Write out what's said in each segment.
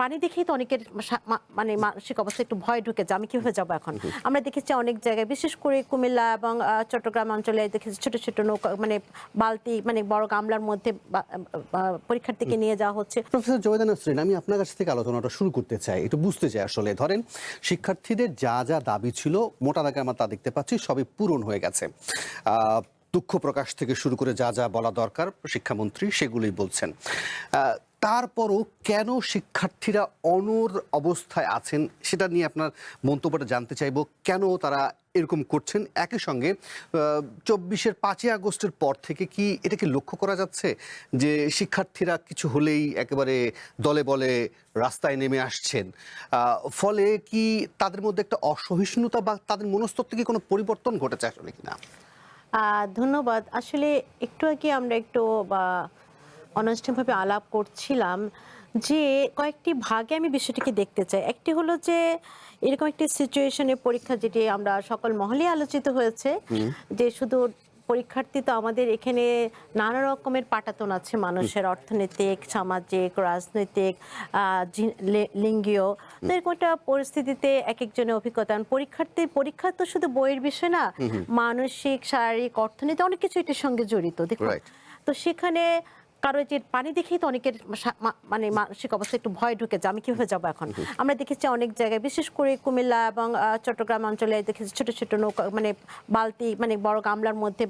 পানি দেখেই তো অনেকের মানে মানসিক অবস্থা একটু ভয় ঢুকে যায়, আমি কিভাবে যাবো এখন। আমরা দেখেছি অনেক জায়গায়, বিশেষ করে কুমিল্লা এবং চট্টগ্রাম অঞ্চলে দেখেছি ছোট ছোট নৌকা, মানে বালতি, মানে বড় গামলার মধ্যে পরীক্ষার্থীকে নিয়ে যাওয়া হচ্ছে। প্রফেসর জয়দা নাসরিন, আমি আপনার কাছ থেকে আলোচনাটা শুরু করতে চাই, একটু বুঝতে চাই। আসলে ধরেন শিক্ষার্থীদের যা যা দাবি ছিল মোটা দাগে আমরা তা দেখতে পাচ্ছি সবই পূরণ হয়ে গেছে। দুঃখ প্রকাশ থেকে শুরু করে যা যা বলা দরকার শিক্ষামন্ত্রী সেগুলোই বলছেন। তারপরও কেন শিক্ষার্থীরা অনড় অবস্থায় আছেন সেটা নিয়ে আপনার মন্তব্যটা জানতে চাইব। কেন তারা এরকম করছেন? একই সঙ্গে 24-এর 5ই আগস্টের পর থেকে কি এটা কি লক্ষ্য করা যাচ্ছে যে শিক্ষার্থীরা কিছু হলেই একেবারে দলে বলে রাস্তায় নেমে আসছেন? ফলে কি তাদের মধ্যে একটা অসহিষ্ণুতা বা তাদের মনস্তত্ত্বে কি কোনো পরিবর্তন ঘটেছে আসলে কিনা? ধন্যবাদ। আসলে একটু আগে আমরা একটু অনানুষ্ঠানিকভাবে আলাপ করছিলাম যে কয়েকটি ভাগে আমি বিষয়টিকে দেখতে চাই। একটি হলো যে এরকম একটি সিচুয়েশনে পরীক্ষা, যেটি আমরা সকল মহলে আলোচিত হয়েছে, যে শুধু পরীক্ষার্থী তো, আমাদের এখানে নানা রকমের পাটাতন আছে মানুষের, অর্থনৈতিক, সামাজিক, রাজনৈতিক, লিঙ্গীয়। তো এরকম একটা পরিস্থিতিতে এক একজনের অভিজ্ঞতা। পরীক্ষা তো শুধু বইয়ের বিষয় না, মানসিক, শারীরিক, অর্থনীতি অনেক কিছু এটির সঙ্গে জড়িত। দেখুন, তো সেখানে কারো যে পানি দেখেই তো অনেকের মানে মানসিক অবস্থা একটু ভয় ঢুকে যায়, আমি কিভাবে যাবো এখন। আমরা দেখেছি অনেক জায়গায়, বিশেষ করে কুমিল্লা এবং চট্টগ্রাম অঞ্চলে দেখেছি ছোট ছোট নৌকা, মানে বালতি, মানে বড় গামলার মধ্যে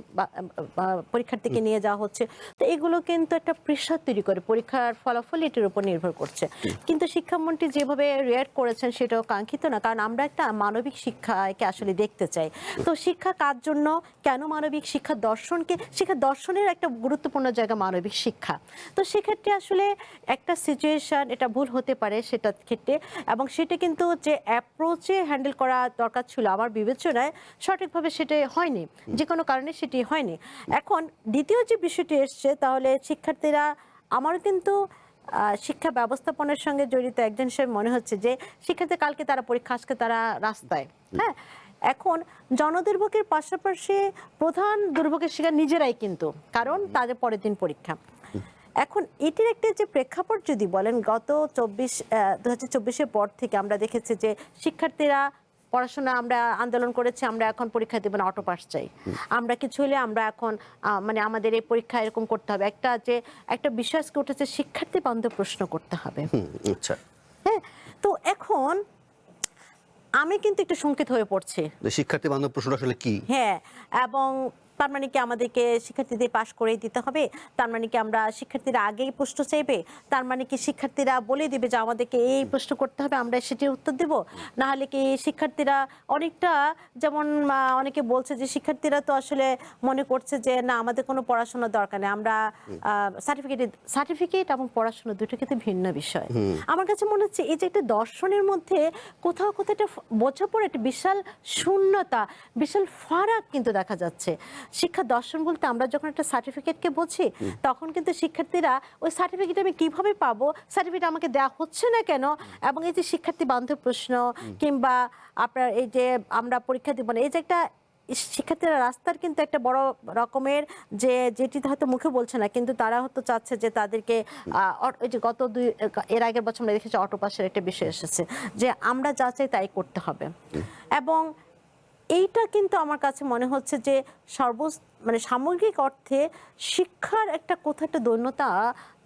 পরীক্ষার্থীকে নিয়ে যাওয়া হচ্ছে। তো এগুলো কিন্তু একটা প্রেশার তৈরি করে, পরীক্ষার ফলাফল এটির উপর নির্ভর করছে। কিন্তু শিক্ষামন্ত্রী যেভাবে রিয়াক্ট করেছেন সেটাও কাঙ্ক্ষিত না, কারণ আমরা একটা মানবিক শিক্ষাকে আসলে দেখতে চাই। তো শিক্ষা কার জন্য, কেন মানবিক শিক্ষা? শিক্ষা দর্শনের একটা গুরুত্বপূর্ণ জায়গা মানবিক শিক্ষা। তো সেক্ষেত্রে আসলে একটা সিচুয়েশন, এটা ভুল হতে পারে সেটার ক্ষেত্রে, এবং সেটা কিন্তু যে অ্যাপ্রোচে হ্যান্ডেল করা দরকার ছিল আমার বিবেচনায় সঠিকভাবে সেটা হয়নি, যে কোনো কারণে সেটি হয়নি। এখন দ্বিতীয় যে বিষয়টি এসছে, তাহলে শিক্ষার্থীরা, আমারও কিন্তু শিক্ষা ব্যবস্থাপনার সঙ্গে জড়িত একজন হিসেবে মনে হচ্ছে যে শিক্ষার্থী কালকে তারা পরীক্ষা, আজকে তারা রাস্তায়। হ্যাঁ, এখন জনদুর্ভোগের পাশাপাশি প্রধান দুর্ভোগের শিকার নিজেরাই কিন্তু, কারণ তাদের পরের দিন পরীক্ষা। এখন এটির একটা যে প্রেক্ষাপট যদি বলেন, গত 2024-এর পর থেকে আমরা দেখেছি যে শিক্ষার্থীরা পড়াশোনা, আমরা আন্দোলন করেছি, আমরা এখন পরীক্ষা দেব না, অটো পাস চাই। আমরা কিছু হলে আমরা এখন মানে আমাদের এই পরীক্ষা এরকম করতে হবে, একটা বিষয় উঠেছে, শিক্ষার্থী বান্ধব প্রশ্ন করতে হবে। আচ্ছা, হ্যাঁ, তো এখন আমি কিন্তু একটু শঙ্কিত হয়ে পড়ছি। শিক্ষার্থী বান্ধব প্রশ্নটা আসলে কি? হ্যাঁ, এবং তার মানে কি আমাদেরকে শিক্ষার্থীদের পাশ করেই দিতে হবে? তার মানে কি আমরা শিক্ষার্থীরা আগেই প্রশ্ন চাইবে? তার মানে কি শিক্ষার্থীরা বলে দিবে যে আমাদেরকে এই প্রশ্ন করতে হবে, আমরা সেটির উত্তর দেব? না হলে কি শিক্ষার্থীরা অনেকটা, যেমন অনেকে বলছে যে শিক্ষার্থীরা তো আসলে মনে করছে যে না, আমাদের কোনো পড়াশোনার দরকার নেই, আমরা সার্টিফিকেট এবং পড়াশোনা দুটো কিন্তু ভিন্ন বিষয়। আমার কাছে মনে হচ্ছে এই যে একটা দর্শনের মধ্যে কোথাও কোথাও একটা বোঝাপড়া, একটা বিশাল শূন্যতা, বিশাল ফারাক কিন্তু দেখা যাচ্ছে। শিক্ষা দর্শন বলতে আমরা যখন একটা সার্টিফিকেটকে বুঝি, তখন কিন্তু শিক্ষার্থীরা ওই সার্টিফিকেট আমি কিভাবে পাবো, সার্টিফিকেট আমাকে দেওয়া হচ্ছে না কেন, এবং এই যে শিক্ষার্থী বান্ধব প্রশ্ন, কিংবা আপনার এই যে আমরা পরীক্ষা দিব না, এই যে একটা শিক্ষার্থীরা রাস্তার কিন্তু একটা বড় রকমের, যেটি হয়তো মুখে বলছে না, কিন্তু তারা হয়তো চাচ্ছে যে তাদেরকে এই যে এর আগের বছর আমরা দেখেছি অটো পাসের একটা বিষয় এসেছে, যে আমরা যা চাই তাই করতে হবে। এবং এইটা কিন্তু আমার কাছে মনে হচ্ছে যে মানে সামগ্রিক অর্থে শিক্ষার একটা কোথাও একটা দৈন্যতা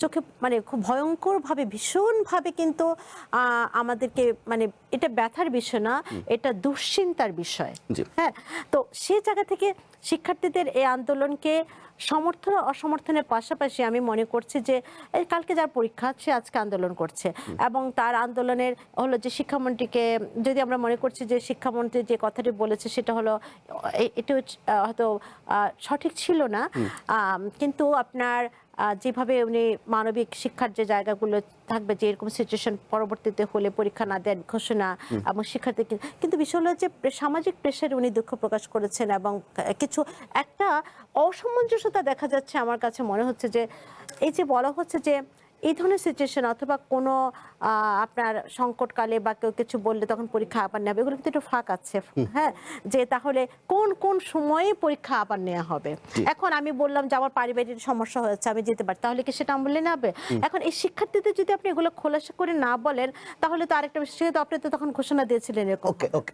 চোখে, মানে খুব ভয়ঙ্করভাবে, ভীষণভাবে কিন্তু আমাদেরকে, মানে এটা ব্যথার বিষয় না, এটা দুশ্চিন্তার বিষয়। হ্যাঁ, তো সেই জায়গা থেকে শিক্ষার্থীদের এই আন্দোলনকে সমর্থন অসমর্থনের পাশাপাশি আমি মনে করছি যে কালকে যার পরীক্ষা, সে আজকে আন্দোলন করছে, এবং তার আন্দোলনের হলো যে শিক্ষামন্ত্রীকে, যদি আমরা মনে করছি যে শিক্ষামন্ত্রী যে কথাটি বলেছে সেটা হলো এটি হয়তো সঠিক ছিল না, কিন্তু আপনার যেভাবে উনি মানবিক শিক্ষার যে জায়গাগুলো থাকবে, যে এরকম সিচুয়েশন পরবর্তীতে হলে পরীক্ষা না দেওয়ার ঘোষণা, এবং শিক্ষার্থী, কিন্তু বিষয় হলো যে সামাজিক প্রেশারে উনি দুঃখ প্রকাশ করেছেন, এবং কিছু একটা অসামঞ্জস্যতা দেখা যাচ্ছে। আমার কাছে মনে হচ্ছে যে এই যে বলা হচ্ছে যে এই ধরনের সিচুয়েশন অথবা কোনো আপনার সংকটকালে বা কেউ কিছু বললে তখন পরীক্ষা আবার নেবে, এগুলো কিন্তু একটু ফাঁক আছে, হ্যাঁ, যে তাহলে কোন কোন সময়ে পরীক্ষা আবার নেওয়া হবে। এখন আমি বললাম যে আমার পারিবারিক সমস্যা হয়েছে, আমি যেতে পারি, তাহলে কি সেটা আমলে নেবে? এখন এই শিক্ষার্থীদের যদি আপনি এগুলো খোলাসা করে না বলেন, তাহলে তো আরেকটা বিষয়, আপনি তো তখন ঘোষণা দিয়েছিলেন এরকম। ওকে ওকে